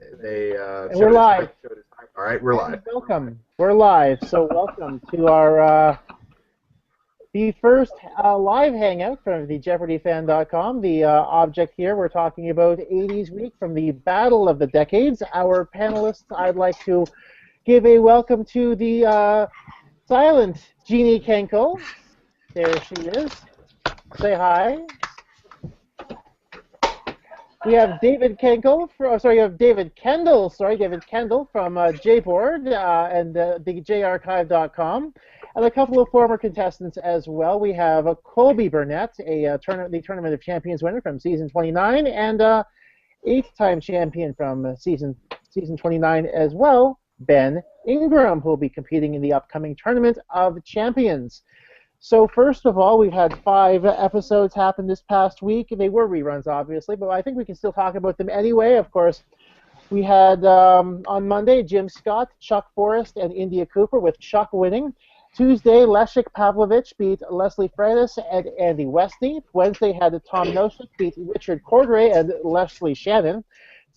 And we're live. All right, we're live. Welcome. We're live. So welcome to our the first live hangout from the JeopardyFan.com. The object here, we're talking about 80s week from the Battle of the Decades. Our panelists, I'd like to give a welcome to the silent Jeannie Kenkel. There she is. Say hi. We have David Kendall from David Kendall from JBoard and the JArchive.com, and a couple of former contestants as well. We have Colby Burnett, the Tournament of Champions winner from season 29, and eighth-time champion from season 29 as well, Ben Ingram, who will be competing in the upcoming Tournament of Champions. So first of all, we've had 5 episodes happen this past week. They were reruns, obviously, but I think we can still talk about them anyway. Of course, we had on Monday Jim Scott, Chuck Forrest, and India Cooper, with Chuck winning. Tuesday, Leszek Pavlovich beat Leslie Freitas and Andy Westney. Wednesday had Tom Noshik beat Richard Cordray and Leslie Shannon.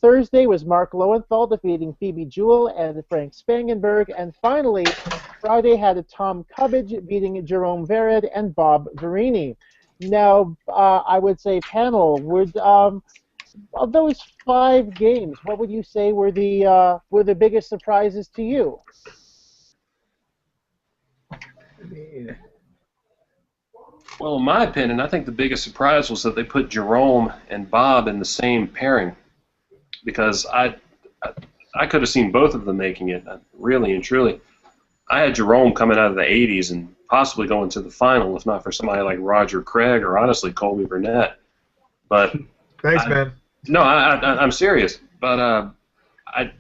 Thursday was Mark Lowenthal defeating Phoebe Jewell and Frank Spangenberg. And finally, Friday had Tom Cubbage beating Jerome Vered and Bob Verini. Now, I would say, panel, of those 5 games, what would you say were the biggest surprises to you? Well, in my opinion, I think the biggest surprise was that they put Jerome and Bob in the same pairing, because I could have seen both of them making it, really and truly. I had Jerome coming out of the 80s and possibly going to the final, if not for somebody like Roger Craig or, honestly, Colby Burnett. But Thanks, man. No, I'm serious. But I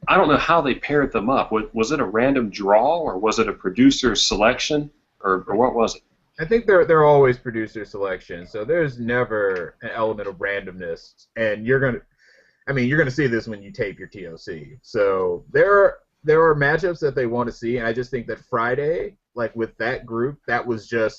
don't know how they paired them up. Was it a random draw, or was it a producer selection, or what was it? I think they're always producer selection, so there's never an element of randomness, and you're gonna see this when you tape your TOC. So there are matchups that they want to see, and I just think that Friday, like with that group, that was the,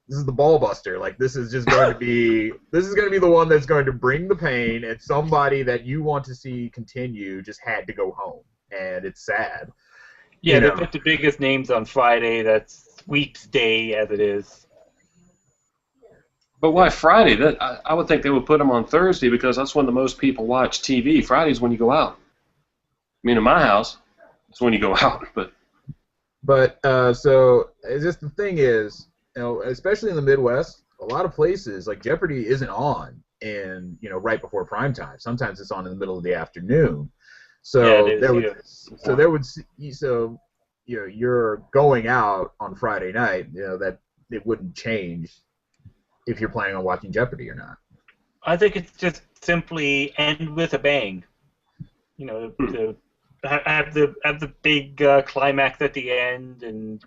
this is the ball buster. Like, this is just going to be the one that's going to bring the pain, and somebody that you want to see continue just had to go home, and it's sad. Yeah, they put the biggest names on Friday. That's sweeps day, as it is. But why Friday? I would think they would put them on Thursday, because that's when the most people watch TV. Friday's when you go out. I mean, in my house, it's when you go out. But so it's just, the thing is, especially in the Midwest, a lot of places, like, Jeopardy isn't on right before prime time. Sometimes it's on in the middle of the afternoon. So you're going out on Friday night. That it wouldn't change if you're planning on watching Jeopardy or not. I think it's just simply end with a bang. Have the big climax at the end, and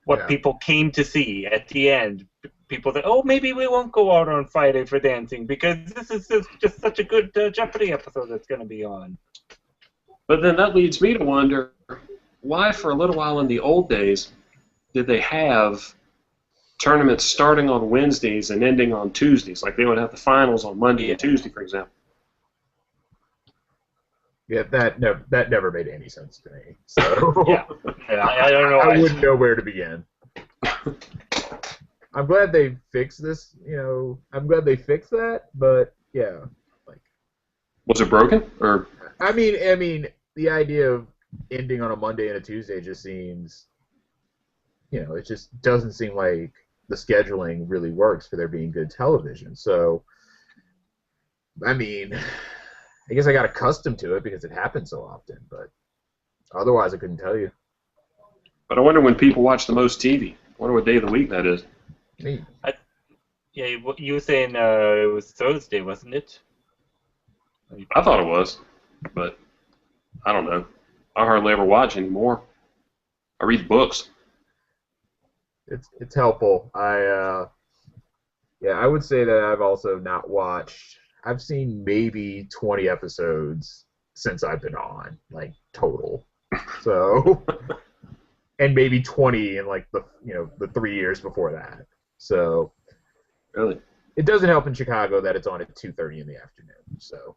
what people came to see at the end. People that, maybe we won't go out on Friday for dancing because this is just such a good Jeopardy episode that's going to be on. But then that leads me to wonder, why for a little while in the old days did they have tournaments starting on Wednesdays and ending on Tuesdays? Like, they would have the finals on Monday and Tuesday, for example. Yeah, that never made any sense to me. So I don't know. I wouldn't know where to begin. I'm glad they fixed this. I'm glad they fixed that. But yeah, was it broken, or? I mean, the idea of ending on a Monday and a Tuesday just seems, it just doesn't seem like the scheduling really works for there being good television. So, I mean, I guess I got accustomed to it because it happens so often, but otherwise I couldn't tell you. But I wonder when people watch the most TV. I wonder what day of the week that is. Me. You were saying it was Thursday, wasn't it? I thought it was, but I don't know. I hardly ever watch anymore. I read books. It's helpful. I would say that I've also not watched. I've seen maybe 20 episodes since I've been on, like, total. So, and maybe 20 in the 3 years before that. So, really, it doesn't help in Chicago that it's on at 2:30 in the afternoon. So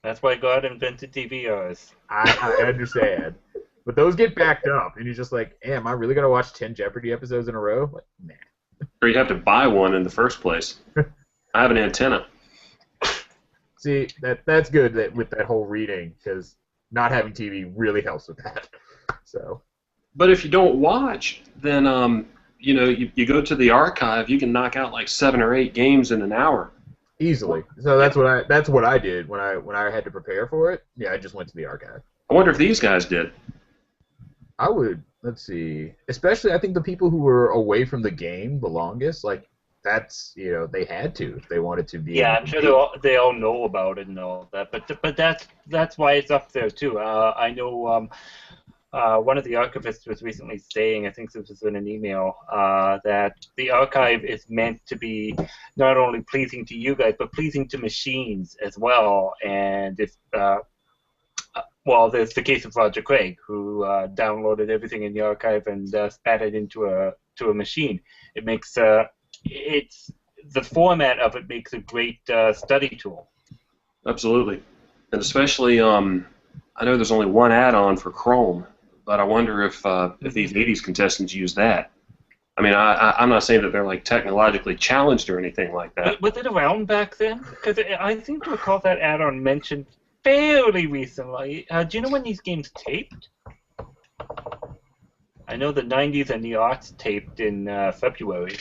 That's why God invented DVRs. I understand. But those get backed up, and you're just like, hey, am I really going to watch 10 Jeopardy episodes in a row? Like, nah. Or you have to buy one in the first place. I have an antenna. See, that's good with that whole reading, because not having TV really helps with that. So. But if you don't watch, then you go to the archive, you can knock out like 7 or 8 games in an hour. Easily. So that's what I did when I had to prepare for it. Yeah, I just went to the archive. I wonder if these guys did. I would, let's see. Especially I think the people who were away from the game the longest, like that's, they had to if they wanted to be. Yeah, I'm sure they all know about it and all that, but that's why it's up there too. I know one of the archivists was recently saying, I think this was in an email, that the archive is meant to be not only pleasing to you guys, but pleasing to machines as well. And if well, there's the case of Roger Craig, who downloaded everything in the archive and spat it into a machine. It makes it's the format of it makes a great study tool. Absolutely, and especially I know there's only one add-on for Chrome, but I wonder if these '80s contestants use that. I mean, I'm not saying that they're like technologically challenged or anything like that. Was it around back then? Because I seem to recall that add-on mentioned fairly recently. Do you know when these games taped? I know the 90s and the aughts taped in February.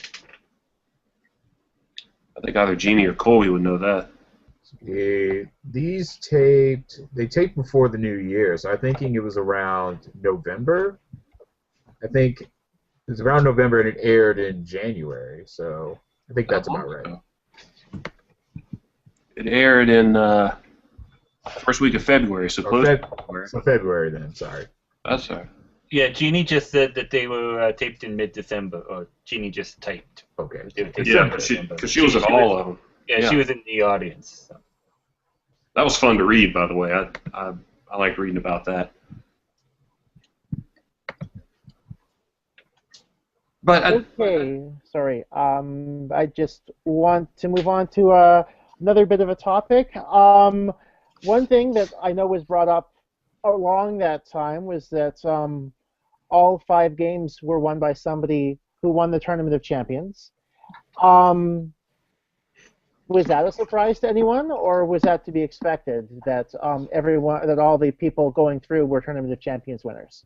I think either Jeannie or Colby would know that. These taped before the new year, so I'm thinking it was around November. I think it was around November and it aired in January, so I think that's about right. It aired in first week of February, so close to February. So February then, sorry. That's all right. Yeah, Jeannie just said that they were taped in mid-December, or Jeannie just typed. Okay. Yeah, because she was at all of them. Yeah, she was in the audience. So. That was fun to read, by the way. I liked reading about that. But okay, sorry. I just want to move on to another bit of a topic. One thing that I know was brought up along that time was that all 5 games were won by somebody who won the Tournament of Champions. Was that a surprise to anyone, or was that to be expected that that all the people going through were Tournament of Champions winners?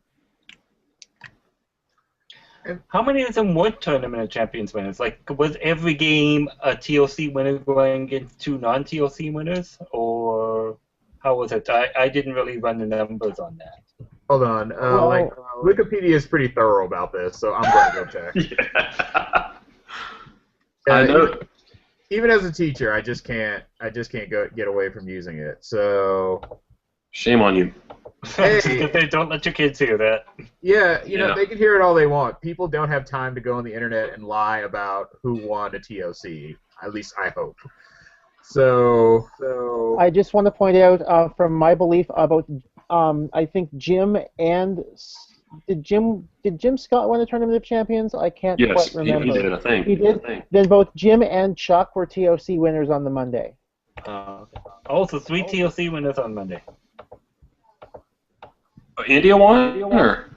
How many of them were Tournament of Champions winners? Like, was every game a TOC winner going against 2 non-TOC winners, or how was it? I didn't really run the numbers on that. Hold on. Wikipedia is pretty thorough about this, so I'm going to go check. Yeah. I know. Even as a teacher, I just can't get away from using it. So shame on you. Hey, they don't let your kids hear that. Yeah, they can hear it all they want. People don't have time to go on the internet and lie about who won a TOC. At least I hope. So I just want to point out from my belief about I think Jim and did Jim Scott win the Tournament of Champions? I can't quite remember. Yes, he did. I think he did. Then both Jim and Chuck were TOC winners on the Monday. Also, 3 TOC winners on Monday. India won, or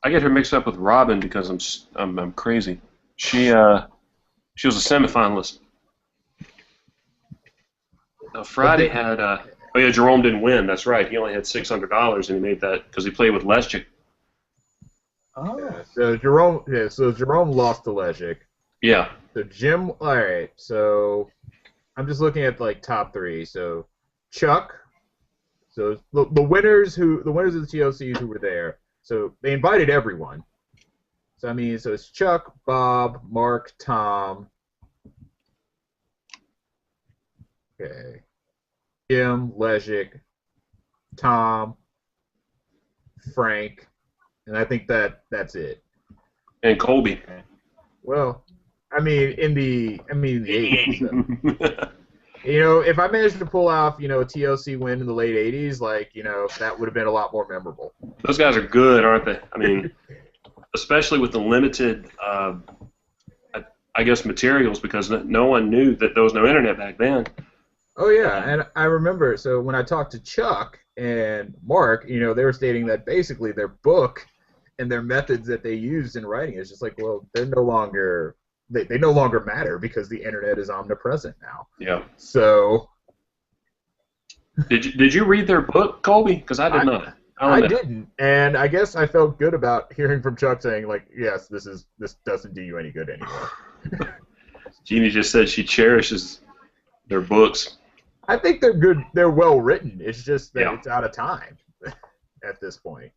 I get her mixed up with Robin because I'm crazy. She was a semifinalist. Friday had oh yeah, Jerome didn't win. That's right. He only had $600, and he made that because he played with Leszczyk. Oh. Yeah, so Jerome lost to Leszczyk. Yeah. So Jim. All right. So I'm just looking at like top 3. So Chuck. So the winners of the TOCs who were there. So they invited everyone. So so it's Chuck, Bob, Mark, Tom. Okay. Jim, Leszczyk, Tom, Frank, and I think that's it. And Colby. Well, in the 80s. So. If I managed to pull off, a TOC win in the late 80s, that would have been a lot more memorable. Those guys are good, aren't they? I mean, especially with the limited, I guess, materials because no one knew that there was no internet back then. Oh yeah, and I remember. So when I talked to Chuck and Mark, they were stating that basically their book and their methods that they used in writing is just like, well, they're no longer they no longer matter because the internet is omnipresent now. Yeah. So did you read their book, Colby? Because I did not. I didn't, and I guess I felt good about hearing from Chuck saying like, yes, this doesn't do you any good anymore. Jeannie just said she cherishes their books. I think they're good. They're well written. It's just that it's out of time at this point.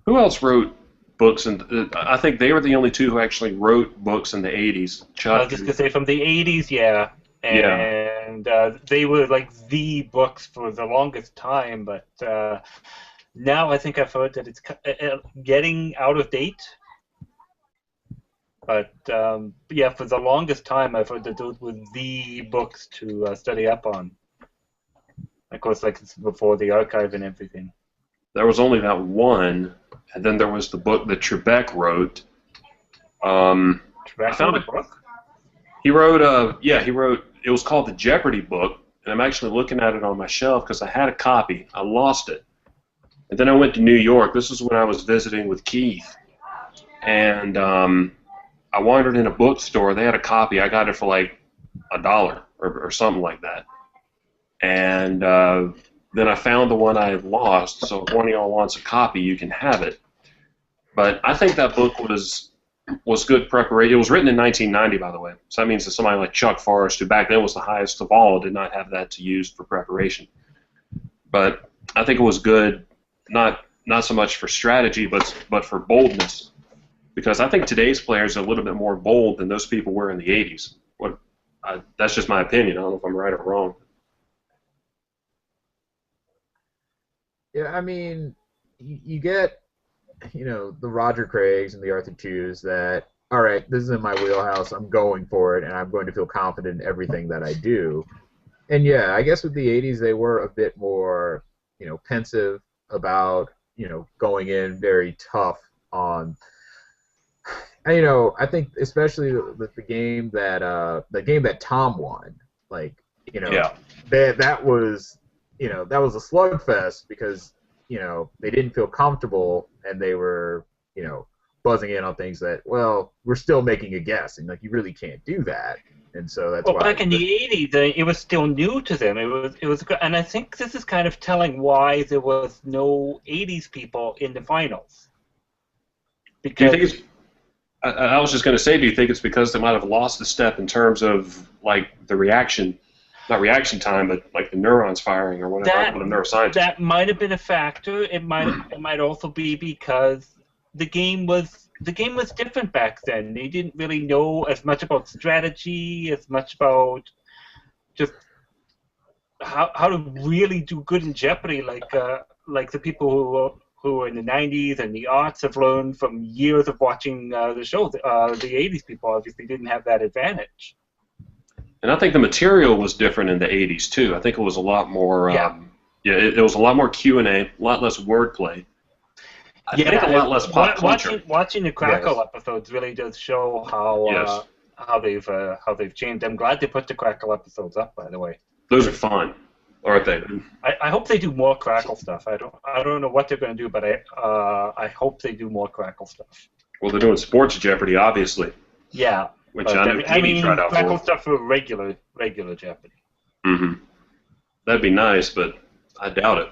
Who else wrote books? And I think they were the only two who actually wrote books in the 80s. Chuck. I was just gonna say from the 80s, yeah. And they were like the books for the longest time, but now I think I've heard that it's getting out of date. But yeah, for the longest time, I've heard that those were the books to study up on. Of course, like it's before the archive and everything. There was only that one, and then there was the book that Trebek wrote. Trebek found a book. He wrote. He wrote. It was called the Jeopardy book, and I'm actually looking at it on my shelf because I had a copy. I lost it, and then I went to New York. This was when I was visiting with Keith, and I wandered in a bookstore. They had a copy. I got it for like $1 or something like that. And then I found the one I had lost. So if one of y'all wants a copy, you can have it. But I think that book was good preparation. It was written in 1990, by the way. So that means that somebody like Chuck Forrest, who back then was the highest of all, did not have that to use for preparation. But I think it was good, not so much for strategy, but for boldness. Because I think today's players are a little bit more bold than those people were in the 80s. That's just my opinion. I don't know if I'm right or wrong. Yeah, I mean, you get, the Roger Craigs and the Arthur Chews that, all right, this is in my wheelhouse, I'm going for it, and I'm going to feel confident in everything that I do. And yeah, I guess with the 80s, they were a bit more, pensive about, going in very tough on. And, I think especially with the game that Tom won, like, that was a slugfest because, they didn't feel comfortable and they were, buzzing in on things that, well, we're still making a guess and like you really can't do that. And so that's why back in the 80s, it was still new to them. It was, and I think this is kind of telling why there was no 80s people in the finals. Because do you think it's, I was just going to say, do you think it's because they might have lost a step in terms of like the reaction, not reaction time, but like the neurons firing or whatever? I'm a neuroscientist. That might have been a factor. It might also be because the game was different back then. They didn't really know as much about strategy, as much about just how to really do good in Jeopardy, like the people who in the 90s and the aughts have learned from years of watching the show. The 80s people obviously didn't have that advantage. And I think the material was different in the 80s, too. I think it was a lot more, it was a lot more Q&A, a lot less wordplay. I think a lot less pop culture. Watching the Crackle episodes really does show how they've changed. I'm glad they put the Crackle episodes up, by the way. Those are fun, aren't they? I hope they do more Crackle stuff. I don't know what they're going to do, but I hope they do more Crackle stuff. Well, they're doing sports Jeopardy, obviously. Yeah. Which I mean, Crackle stuff for regular Jeopardy. Mm-hmm. That'd be nice, but I doubt it.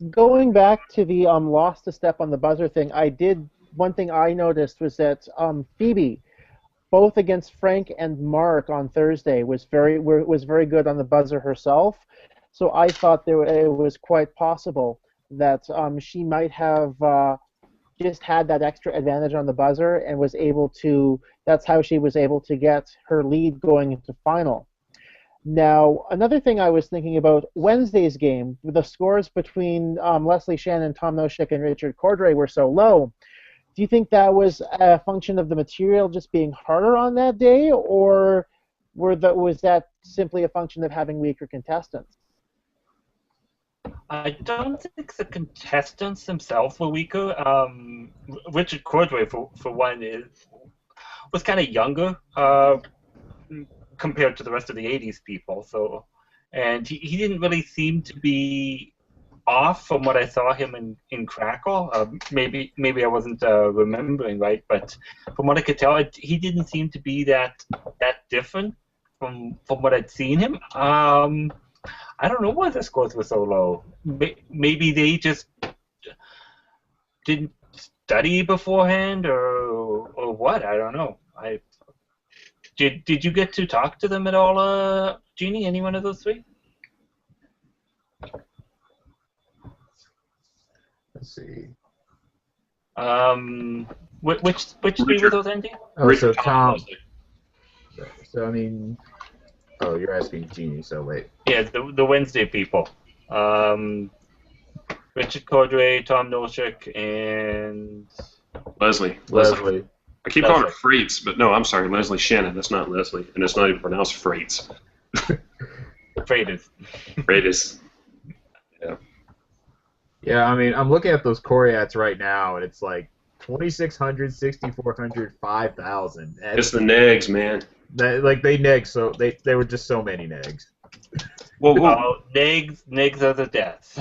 Going back to the lost a step on the buzzer thing, one thing I noticed was that Phoebe, both against Frank and Mark on Thursday, was very good on the buzzer herself. So I thought it was quite possible that she might have just had that extra advantage on the buzzer and was able to. That's how she was able to get her lead going into final. Now, another thing I was thinking about Wednesday's game, the scores between Leslie Shannon, Tom Noshik, and Richard Cordray were so low. Do you think that was a function of the material just being harder on that day, or was that simply a function of having weaker contestants? I don't think the contestants themselves were weaker. Richard Cordray, for one, was kind of younger compared to the rest of the '80s people. So, and he didn't really seem to be off from what I saw him in Crackle. Maybe I wasn't remembering right, but from what I could tell, he didn't seem to be that different from what I'd seen him. I don't know why the scores were so low. Maybe they just didn't study beforehand, or what? I don't know. Did you get to talk to them at all, Jeannie? Any one of those three? Let's see. Which three were those, Andy? Oh, so Tom. Leslie. So I mean, oh, you're asking Jeannie. So wait. Yeah, the Wednesday people. Richard Cordray, Tom Noshik, and Leslie. I keep calling her Freites, but no, I'm sorry, Leslie Shannon. That's not Leslie, and it's not even pronounced Freites. Freitas. Freites. Yeah. Yeah, I mean, I'm looking at those Coriats right now, and it's like 2,600, 6,400, 5,000. It's the negs, man. Like they negs, so they were just so many negs. Well, Negs are the deaths.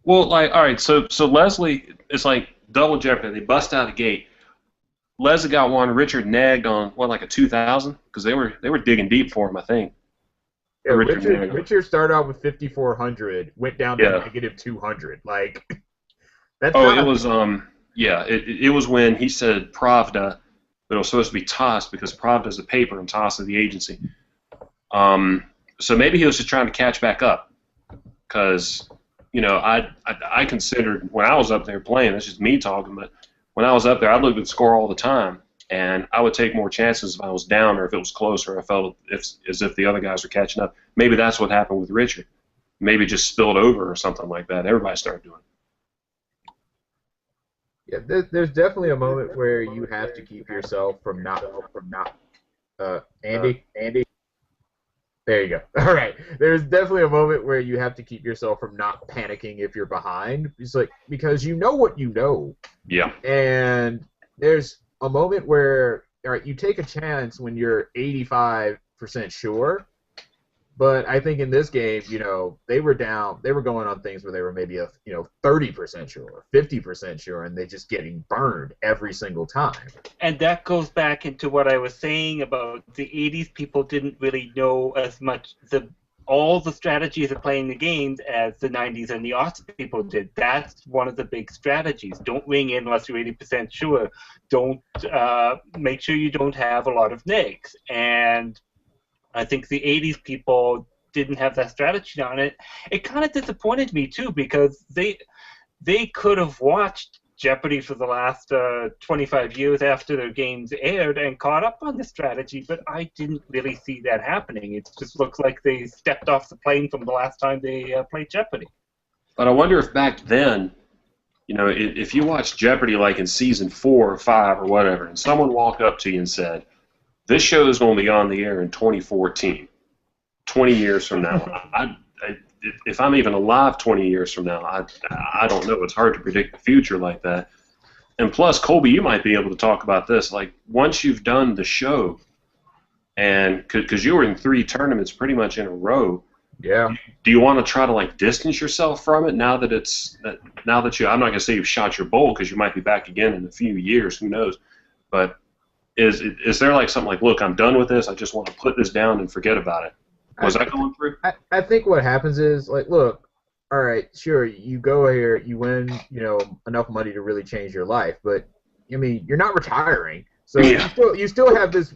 well, like, all right, so Leslie is like double jeopardy. They bust out the gate. Leslie got one. Richard nagged on what, like a 2,000, because they were digging deep for him, I think. Yeah, Richard started out with 5,400, went down to negative 200. Like that's. Oh, it was it was when he said Pravda, but it was supposed to be TOS because Pravda is the paper and TOS is the agency. So maybe he was just trying to catch back up, because I considered when I was up there playing. That's just me talking, but when I was up there, I looked at the score all the time, and I would take more chances if I was down or if it was close or I felt as if the other guys were catching up. Maybe that's what happened with Richard. Maybe it just spilled over or something like that. Everybody started doing it. Yeah, there's definitely a moment where you have to keep yourself from not. Andy. There you go. All right. There's definitely a moment where you have to keep yourself from not panicking if you're behind. It's like, because you know what you know. Yeah. And there's a moment where, all right, you take a chance when you're 85% sure. But I think in this game, they were down. They were going on things where they were maybe 30% sure, 50% sure, and they're just getting burned every single time. And that goes back into what I was saying about the '80s people didn't really know as much all the strategies of playing the games as the '90s and the aughts people did. That's one of the big strategies. Don't ring in unless you're 80% sure. Don't make sure you don't have a lot of negs. And I think the '80s people didn't have that strategy on it. It kind of disappointed me too, because they could have watched Jeopardy for the last 25 years after their games aired and caught up on the strategy, but I didn't really see that happening. It just looks like they stepped off the plane from the last time they played Jeopardy. But I wonder if back then, if you watched Jeopardy like in season 4 or 5 or whatever, and someone walked up to you and said, "This show is going to be on the air in 2014, 20 years from now." If I'm even alive 20 years from now, I don't know. It's hard to predict the future like that. And plus, Colby, you might be able to talk about this. Like, once you've done the show, and because you were in 3 tournaments pretty much in a row, yeah. Do you want to try to like distance yourself from it now that I'm not going to say you've shot your bowl, because you might be back again in a few years. Who knows? But is there like something like, look, I'm done with this. I just want to put this down and forget about it? Was that going through? I think what happens is, like, look, all right, sure, you go here, you win, enough money to really change your life, but I mean, you're not retiring, so Yeah. you still have this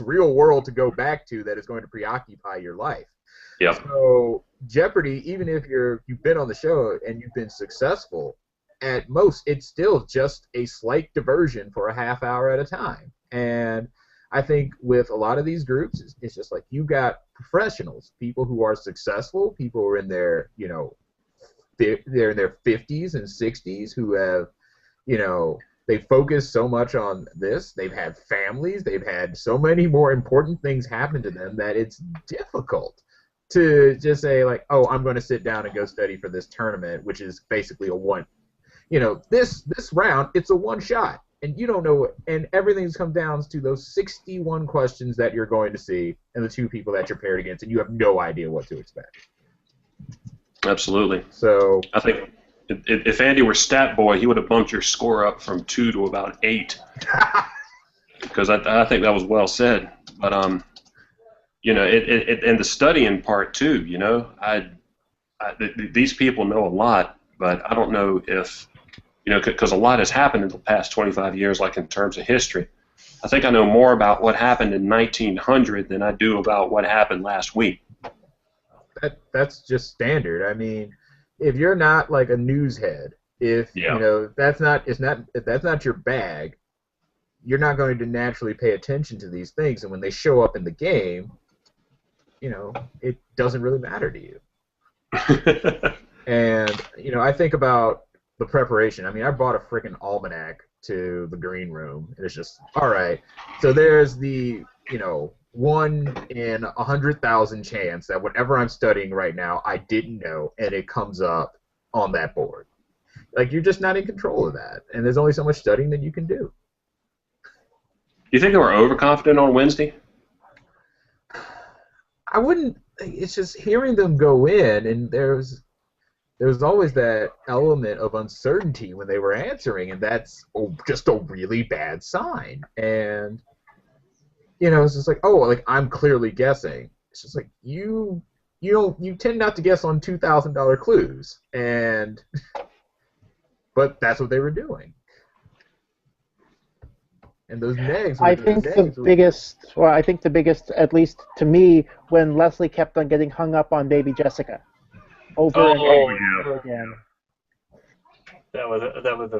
real world to go back to that is going to preoccupy your life. Yeah. So Jeopardy, even if you've been on the show and you've been successful, at most it's still just a slight diversion for a half hour at a time. And I think with a lot of these groups, it's just like you've got professionals, people who are successful, people who are in their, they're in their 50s and 60s who have, they focus so much on this. They've had families. They've had so many more important things happen to them that it's difficult to just say like, oh, I'm going to sit down and go study for this tournament, which is basically a one. This round, it's a one shot, and you don't know, and everything's come down to those 61 questions that you're going to see, and the two people that you're paired against, and you have no idea what to expect. Absolutely. So I think if Andy were stat boy, he would have bumped your score up from 2 to about 8. Because I think that was well said. But and the studying part too. These people know a lot, but I don't know if because a lot has happened in the past 25 years, like in terms of history. I think I know more about what happened in 1900 than I do about what happened last week. That's just standard. I mean, if you're not like a news head, if that's not your bag, you're not going to naturally pay attention to these things, and when they show up in the game, it doesn't really matter to you. And I think about the preparation. I mean, I bought a freaking almanac to the green room, and it's just all right. So there's the 1 in 100,000 chance that whatever I'm studying right now, I didn't know, and it comes up on that board. Like, you're just not in control of that, and there's only so much studying that you can do. You think they were overconfident on Wednesday? I wouldn't. It's just hearing them go in, and there's always that element of uncertainty when they were answering, and that's just a really bad sign. And it's just like, oh, like I'm clearly guessing. It's just like you tend not to guess on $2,000 clues, but that's what they were doing. And those nags. I think the biggest, at least to me, when Leslie kept on getting hung up on Baby Jessica, over and over again. That was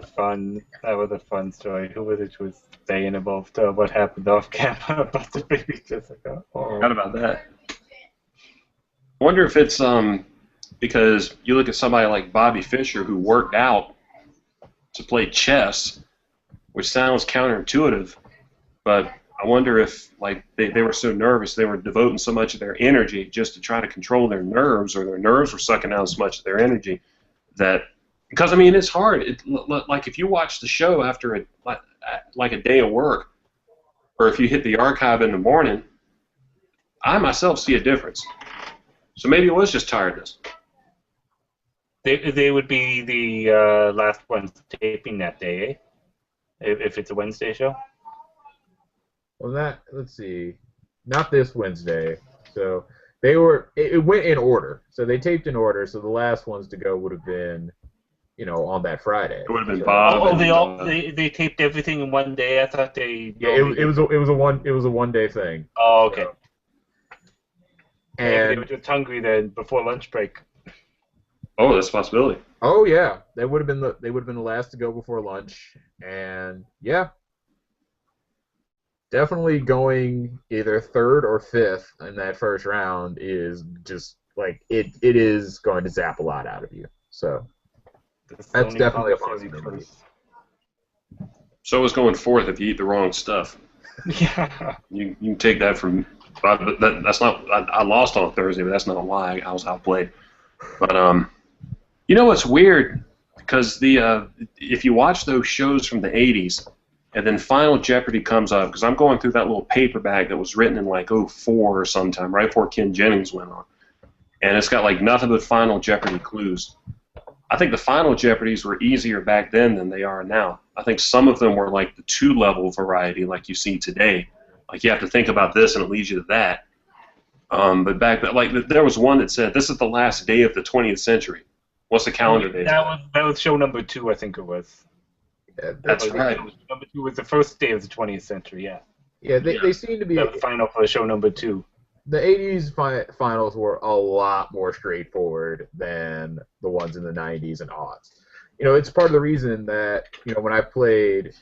a fun story. Who was it who was saying about what happened off camera about the Baby Jessica? Forgot about that. I wonder if it's because you look at somebody like Bobby Fischer who worked out to play chess, which sounds counterintuitive, but I wonder if like they were so nervous, they were devoting so much of their energy just to try to control their nerves, or their nerves were sucking out so much of their energy that, because I mean it's hard. Like if you watch the show after a day of work, or if you hit the archive in the morning, I myself see a difference. So maybe it was just tiredness. They would be the last ones taping that day, eh? If it's a Wednesday show? Well, let's see. Not this Wednesday. So it went in order. So they taped in order, so the last ones to go would have been, on that Friday. It would have been Bob. Oh, they taped everything in one day? I thought they... Yeah, it was a one-day thing. Oh, okay. So. And they were just hungry then before lunch break. Oh, that's a possibility. Oh yeah, they would have been the last to go before lunch, and yeah, definitely going either third or fifth in that first round is just like it is going to zap a lot out of you. So that's definitely a possibility. So is going fourth if you eat the wrong stuff. Yeah. You can take that from. But that's not. I lost on Thursday, but that's not why I was outplayed. But what's weird? Because if you watch those shows from the '80s, and then Final Jeopardy comes up, because I'm going through that little paperback that was written in like '04 or sometime, right before Ken Jennings went on, and it's got like nothing but Final Jeopardy clues. I think the Final Jeopardies were easier back then than they are now. I think some of them were like the 2-level variety, like you see today. Like you have to think about this, and it leads you to that. But back then, like there was one that said, "This is the last day of the 20th century." What's the calendar date? That was show number 2, I think it was. Yeah, that's right. Number 2 was the first day of the 20th century. Yeah. Yeah, they seem to be the final for show number 2. The '80s finals were a lot more straightforward than the ones in the '90s and aughts. It's part of the reason that when I played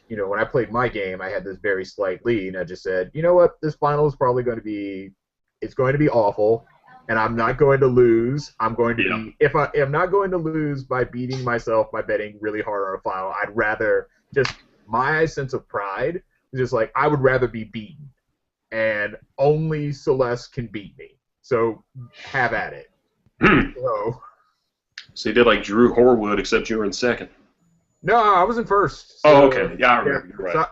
my game, I had this very slight lead, and I just said, you know what, this final is probably going to be awful, and I'm not going to lose. I'm going to be, if I'm not going to lose by beating myself by betting really hard on a final, I'd rather just, my sense of pride is just like, I would rather be beaten, and only Celeste can beat me. So have at it. So you did like Drew Horwood, except you were in second. No, I was in first. Oh, okay. Yeah, I remember. You're right. So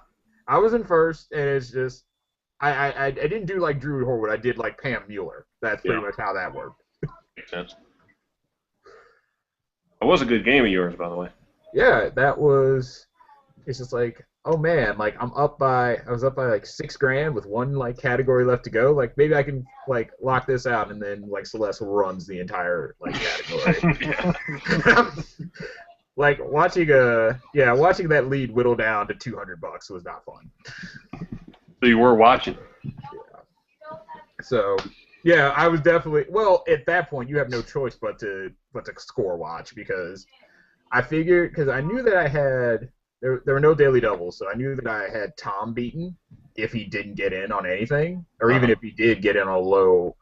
I was in first, and it's just I didn't do like Drew Horwood. I did like Pam Mueller. That's pretty much how that worked. Makes sense. It was a good game of yours, by the way. Yeah, that was. It's just like, oh man, like I was up by like $6,000 with one like category left to go. Like maybe I can like lock this out, and then like Celeste runs the entire like category. Like watching that lead whittle down to $200 was not fun. So you were watching. Yeah. So yeah, I was definitely at that point you have no choice but to score watch, because I figured, because I knew that I had there were no daily doubles, so I knew that I had Tom beaten if he didn't get in on anything, or even if he did get in on a low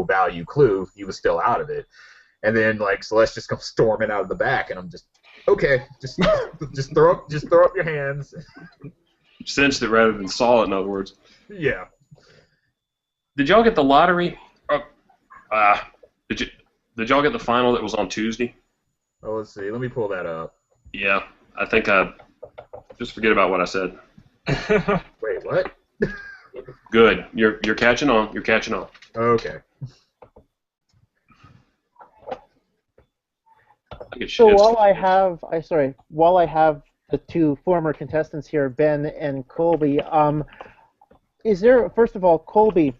value clue, he was still out of it. And then like Celeste just comes storming out of the back, and I'm just okay, just throw up your hands. Sensed it rather than saw it, in other words. Yeah. Did y'all get the lottery? Did y'all get the final that was on Tuesday? Oh, let's see. Let me pull that up. Yeah, I think I just forget about what I said. Wait, what? Good. You're catching on. You're catching on. Okay. So while I have the two former contestants here, Ben and Colby, is there, first of all, Colby,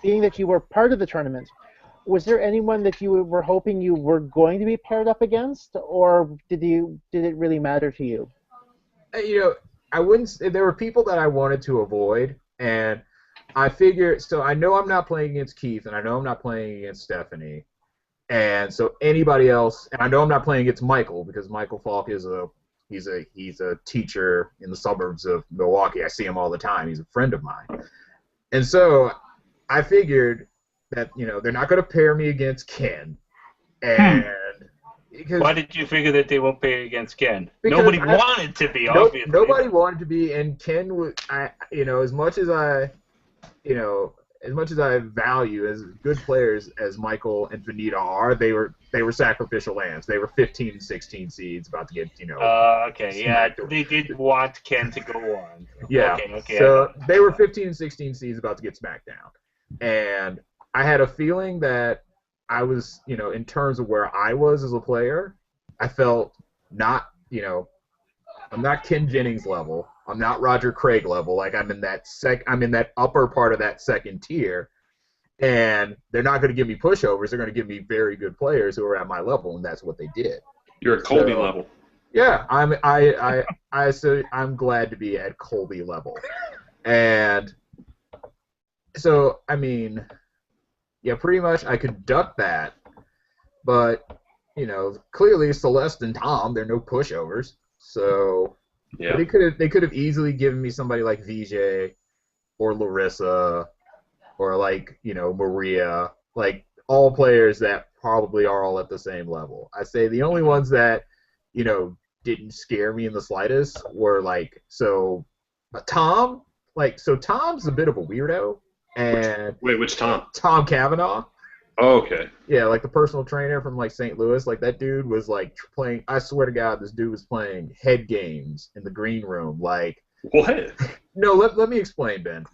being that you were part of the tournament, was there anyone that you were hoping you were going to be paired up against, or did it really matter to you? I wouldn't say, there were people that I wanted to avoid, and I figured, so I know I'm not playing against Keith, and I know I'm not playing against Stephanie, and so anybody else, and I know I'm not playing against Michael, because Michael Falk is he's a teacher in the suburbs of Milwaukee. I see him all the time. He's a friend of mine. And so I figured that, they're not going to pair me against Ken. And why did you figure that they won't pair against Ken? Nobody wanted to be, obviously. Nobody wanted to be, and Ken was, as much as I value as good players as Michael and Vanita are, they were sacrificial lambs. They were 15 and 16 seeds about to get, okay, yeah, they did want Ken to go on. Yeah, okay. So they were 15 and 16 seeds about to get smacked down. And I had a feeling that I was, in terms of where I was as a player, I felt not, I'm not Ken Jennings level. I'm not Roger Craig level. Like I'm in that upper part of that second tier, and they're not going to give me pushovers. They're going to give me very good players who are at my level, and that's what they did. You're at Colby level. Yeah, I'm glad to be at Colby level, and so pretty much I could duck that, but clearly Celeste and Tom, they're no pushovers, so. Yeah. They could have easily given me somebody like VJ or Larissa or Maria, like all players that probably are all at the same level. I say the only ones that didn't scare me in the slightest were Tom. Tom's a bit of a weirdo. And which Tom? Tom Cavanaugh. Oh, okay. Yeah, like the personal trainer from St. Louis. Like that dude was playing. I swear to God, this dude was playing head games in the green room. Like what? No, let me explain, Ben.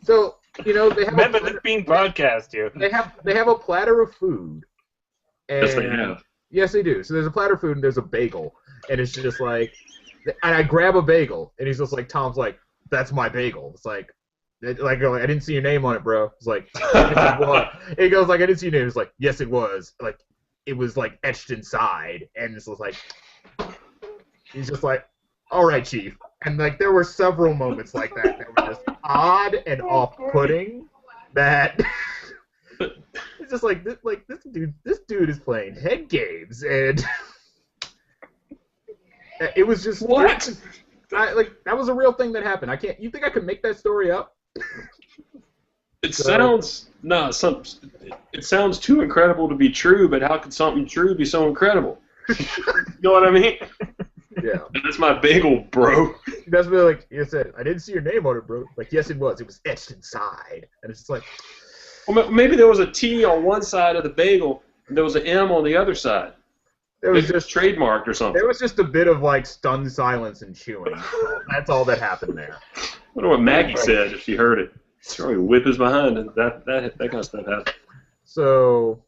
So they have. Remember this being broadcast here. They have a platter of food. And, yes, they have. Yes, they do. So there's a platter of food and there's a bagel, and it's just and I grab a bagel, and he's just like, Tom's like, that's my bagel. It's like. I didn't see your name on it, bro. It's like, yes, it was. He goes like, I didn't see your name. It's like, yes, it was. Like, it was etched inside, and it's like, he's just like, all right, Chief. And there were several moments like that were just odd and off-putting. That it's just this dude is playing head games, and it was just what? That was a real thing that happened. You think I could make that story up? It sounds too incredible to be true, but how could something true be so incredible? You know what I mean? Yeah. That's my bagel, bro. That's really like you said. I didn't see your name on it, bro. Like, yes, it was. It was etched inside, and it's just like, Well, maybe there was a T on one side of the bagel, and there was an M on the other side. it was Maybe just trademarked or something. there was just a bit of like stunned silence and chewing. That's all that happened there. I wonder what Maggie said if she heard it. She'd probably whip his behind, and that kind of stuff happened. So,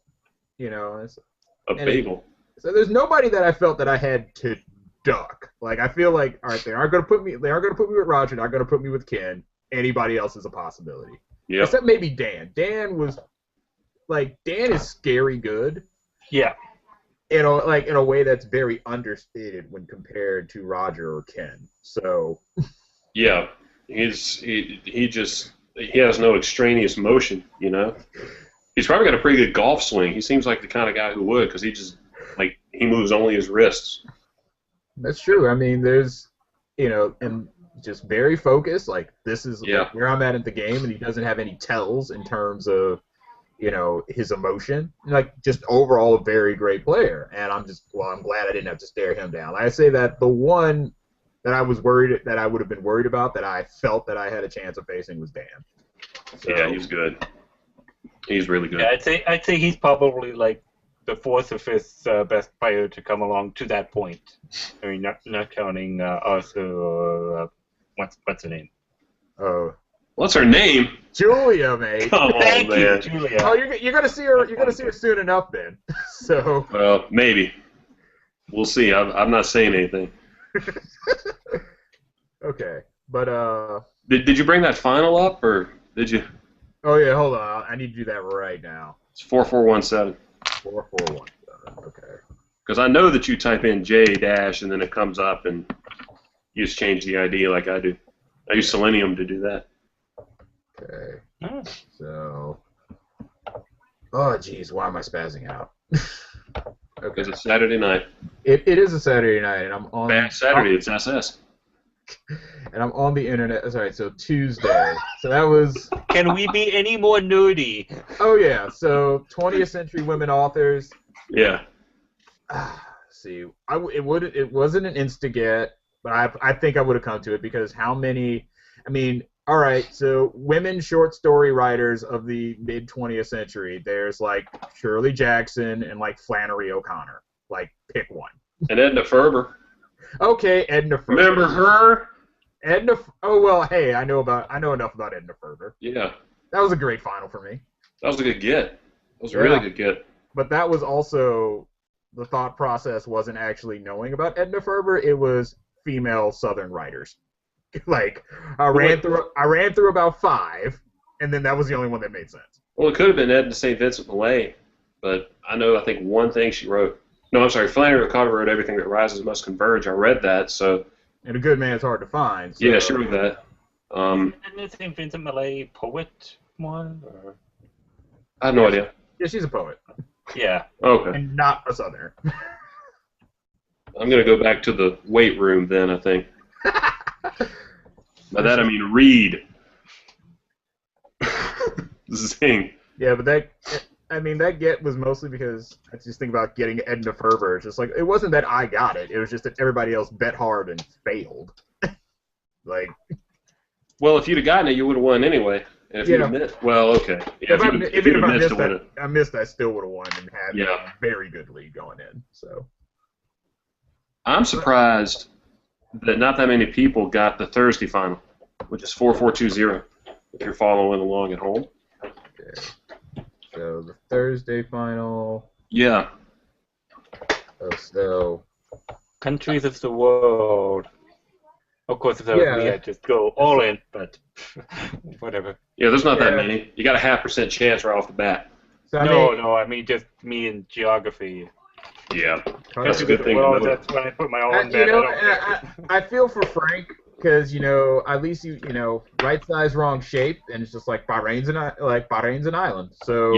you know, A bagel. so there's nobody that I felt that I had to duck. Like I feel like, all right, they aren't gonna put me with Roger. They're not gonna put me with Ken. Anybody else is a possibility. Yep. Except maybe Dan. Dan is scary good. Yeah. In a way that's very understated when compared to Roger or Ken. So Yeah. He has no extraneous motion, you know. He's probably got a pretty good golf swing. He seems like the kind of guy who would, because he moves only his wrists. that's true. I mean, there's, and just very focused. Like this is like where I'm at the game, and he doesn't have any tells in terms of, his emotion. Like just overall a very great player. And I'm glad I didn't have to stare him down. I say that the one that I would have been worried about, that I felt that I had a chance of facing, was Dan. So, Yeah, he's good. He's really good. Yeah, I'd say he's probably like the fourth or fifth best player to come along to that point. I mean, not counting Arthur or what's her name? Oh, What's her name? Julia, mate. Come on, Thank man. you, Julia. Oh, you're gonna see her. You're gonna see her soon enough, then. So. Well, maybe. We'll see. I'm not saying anything. Okay, but Did you bring that final up, or did you? oh yeah, hold on. I need to do that right now. It's 4417. 4417. Okay. Because I know that you type in J dash and then it comes up and you just change the ID like I do. I use Selenium to do that. Okay. Oh. So. Oh, geez, why am I spazzing out? Okay. Because it's Saturday night. It is a Saturday night, and I'm on. Bad Saturday, it's SS. And I'm on the internet. Sorry, so Tuesday. So that was. Can we be any more nerdy? Oh yeah. So 20th century women authors. Yeah. See, it wasn't an insta get, but I think I would have come to it because how many? I mean, all right. So women short story writers of the mid 20th century. There's like Shirley Jackson and like Flannery O'Connor. Like pick one. And Edna Ferber. Okay, Edna Ferber. Remember her? Edna. Oh well, hey, I know enough about Edna Ferber. Yeah. That was a great final for me. That was a good get. That was a really good get. But that was also the thought process wasn't actually knowing about Edna Ferber. It was female Southern writers. Like I ran through about 5, and then that was the only one that made sense. Well, it could have been Edna St. Vincent Millay, but I think one thing she wrote. No, I'm sorry. Flannery O'Connor wrote Everything That Rises Must Converge. I read that, so. And a good man's hard to find. So. Yeah, she wrote that. Isn't St. Vincent Millay poet one? Or? I have no idea. Yeah, she's a poet. Yeah. Okay. And not a Southerner. I'm going to go back to the weight room then, I think. By that I mean read. Zing. Yeah, but that get was mostly because I just think about getting Edna Ferber. It's just like, it wasn't that I got it. It was just that everybody else bet hard and failed. Like. Well, if you'd have gotten it, you would have won anyway. And if you'd have missed, well, okay. Yeah, if you'd have missed, I missed, I still would have won and had a very good lead going in. So. I'm surprised that not that many people got the Thursday final, which is 4420, if you're following along at home. Okay. So the Thursday final. Yeah. So. Countries of the world. Of course, if that was me, I'd just go all in, but whatever. Yeah, there's not that many. You got a 0.5% chance right off the bat. So, I mean just me in geography. Yeah, that's a good thing. That's when I put my own bet. I feel for Frank because at least right size, wrong shape, and it's just like Bahrain's an island. So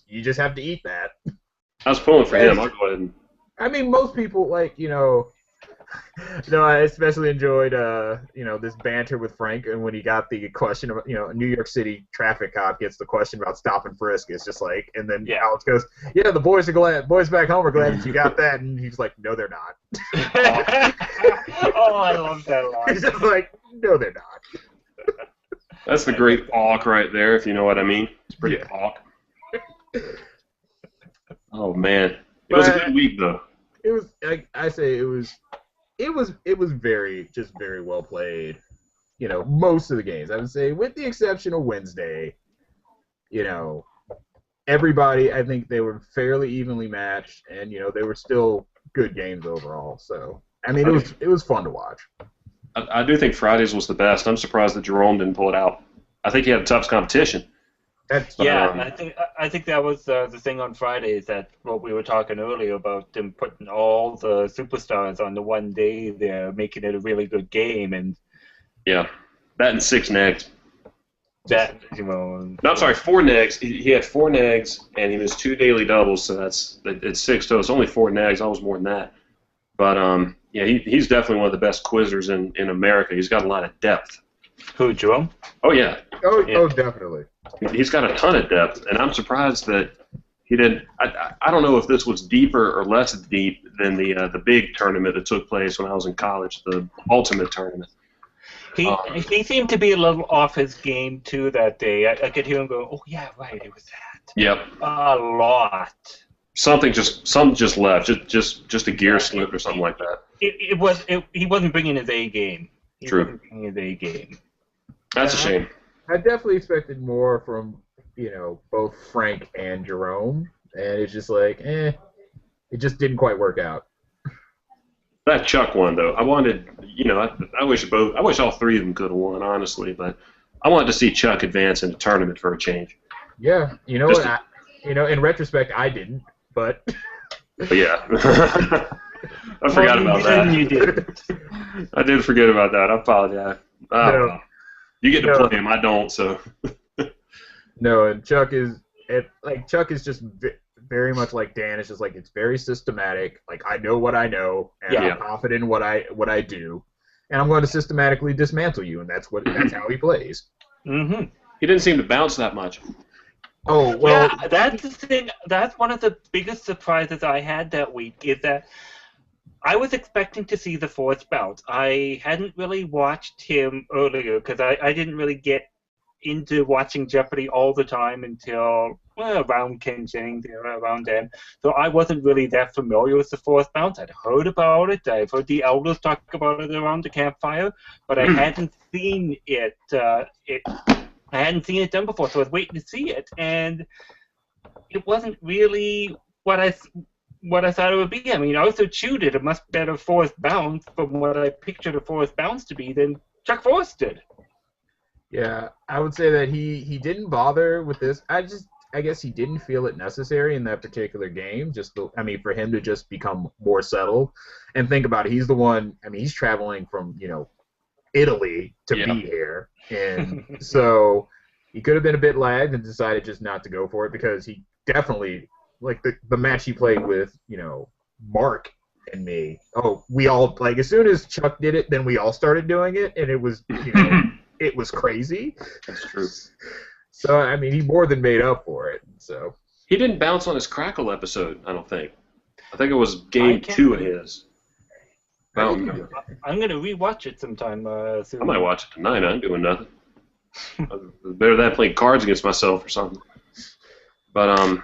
you just have to eat that. I was pulling for him. I'll go ahead and. I mean, most people No, I especially enjoyed this banter with Frank, and when he got the question of a New York City traffic cop gets the question about stop and frisk. It's just like, and then Alex goes, "Yeah, the boys back home are glad that you got that," and he's like, "No, they're not." Oh, I love that line. He's just like, "No, they're not." That's the great Hawk right there, if you know what I mean. It's pretty Hawk. Oh man, it was a good week though. It was, like I say, it was very well played. Most of the games, I would say, with the exception of Wednesday. Everybody, I think they were fairly evenly matched, and they were still good games overall. So, I mean, it was fun to watch. I do think Fridays was the best. I'm surprised that Jerome didn't pull it out. I think he had the toughest competition. I think that was the thing on Fridays, that what we were talking earlier about them putting all the superstars on the one day there, making it a really good game, and that and 6 negs. No, I'm sorry, 4 negs. He had 4 negs, and he missed 2 daily doubles, so it's 6 total. It's only 4 negs. I was more than that. But he's definitely one of the best quizzers in America. He's got a lot of depth. Who, Jerome? Oh yeah. Oh, definitely. He's got a ton of depth, and I'm surprised that he didn't. I don't know if this was deeper or less deep than the big tournament that took place when I was in college, the Ultimate Tournament. He seemed to be a little off his game too that day. I could hear him go, "Oh yeah, right, it was that." Yep. A lot. Something just left, just a gear slip or something like that. He wasn't bringing his A game. True. Wasn't bringing his A game. That's a shame. I definitely expected more from both Frank and Jerome, and it's just like, it just didn't quite work out. That Chuck one though, I wanted, I wish all 3 of them could have won, honestly, but I wanted to see Chuck advance in the tournament for a change. Yeah, in retrospect, I didn't, but yeah. I forgot about that. You did. I did forget about that. I apologize. No. You get to play him. I don't. So. No, and Chuck is just very much like Dan. It's just like, it's very systematic. Like, I know what I know, and I'm confident in what I do, and I'm going to systematically dismantle you, and that's how he plays. Mm-hmm. He didn't seem to bounce that much. Oh well. Yeah, that's the thing. That's one of the biggest surprises I had that week, is that I was expecting to see the fourth bout. I hadn't really watched him earlier because I didn't really get into watching Jeopardy all the time until around Ken Jennings, around then. So I wasn't really that familiar with the fourth bout. I'd heard about it. I've heard the elders talk about it around the campfire, but I hadn't seen it. I hadn't seen it done before, so I was waiting to see it, and it wasn't really what I thought it would be. I mean, Arthur Chu did a much better fourth bounce from what I pictured a fourth bounce to be than Chuck Forrest did. Yeah, I would say that he didn't bother with this. I guess he didn't feel it necessary in that particular game. For him to just become more settled and think about it. He's the one. I mean, he's traveling from Italy to be here, and so he could have been a bit lagged and decided just not to go for it, because he definitely, like, the match he played with Mark and me. Oh, we all, like, as soon as Chuck did it, then we all started doing it, and it was it was crazy. That's true. So I mean, he more than made up for it. So he didn't bounce on his Crackle episode, I don't think. I think it was game 2 of his. I'm going to rewatch it sometime soon. I might watch it tonight. I ain't doing nothing. Better than playing cards against myself or something. But I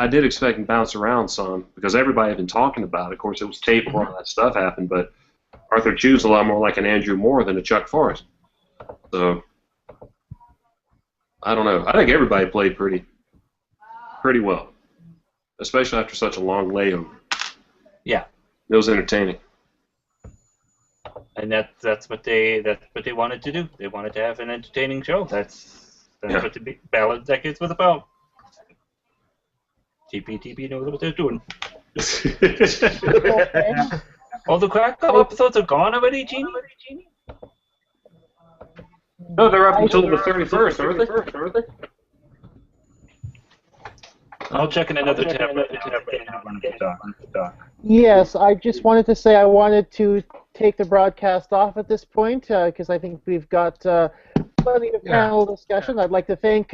did expect him to bounce around some, because everybody had been talking about it. Of course, it was taped before all that stuff happened, but Arthur Chu's a lot more like an Andrew Moore than a Chuck Forrest. So I don't know. I think everybody played pretty well, especially after such a long layover. Yeah, it was entertaining. And that's what they wanted to do. They wanted to have an entertaining show. That's what the Ballad Decades was about. TP knows what they're doing. All the Crackle episodes are gone already, Jeannie? No, they're up until the 31st, aren't they? I'll check in another tab. Yes, I just wanted to say I wanted to take the broadcast off at this point because I think we've got plenty of panel discussion. I'd like to thank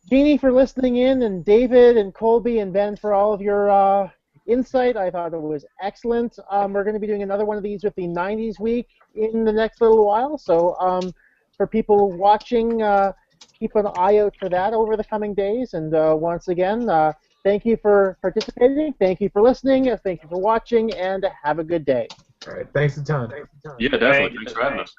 Jeannie for listening in, and David and Colby and Ben for all of your insight. I thought it was excellent. We're going to be doing another one of these with the 90s week in the next little while, so for people watching, keep an eye out for that over the coming days. And once again, thank you for participating, thank you for listening, thank you for watching, and have a good day. All right, thanks a ton. Yeah, definitely. Thanks for having us.